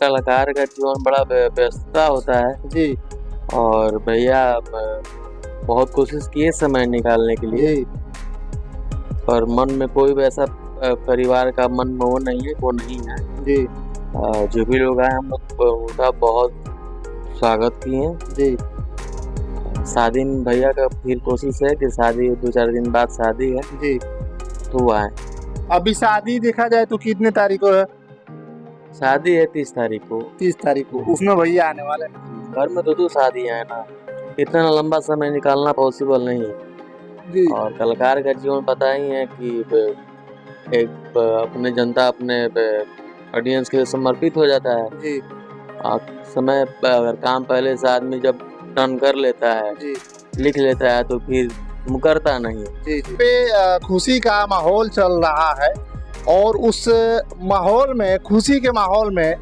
कलाकार का जीवन बड़ा व्यस्तता होता है जी और भैया बहुत कोशिश किए समय निकालने के लिए, जी पर मन में कोई भी ऐसा परिवार का मन में वो नहीं है, वो नहीं है। जी जो भी लोग आए हम लोग उनका बहुत स्वागत किए। जी शादी में भैया का फिर कोशिश है कि शादी 2-4 दिन बाद शादी है जी। तो वो आए। अभी शादी देखा जाए तो कितने तारीख को है? शादी है 30 तारीख को। 30 तारीख को, उसमें भैया आने वाले हैं। घर में तो 2 शादियां है ना, इतना लंबा समय निकालना पॉसिबल नहीं है। जी और कलाकार का जीवन पता ही है कि एक अपने जनता अपने ऑडियंस के लिए समर्पित हो जाता है। जी समय अगर काम पहले से आदमी जब डन कर लेता है, जी लिख लेता है तो फिर मुकरता नहीं। जी जी। पे खुशी का माहौल चल रहा है और उस माहौल में, खुशी के माहौल में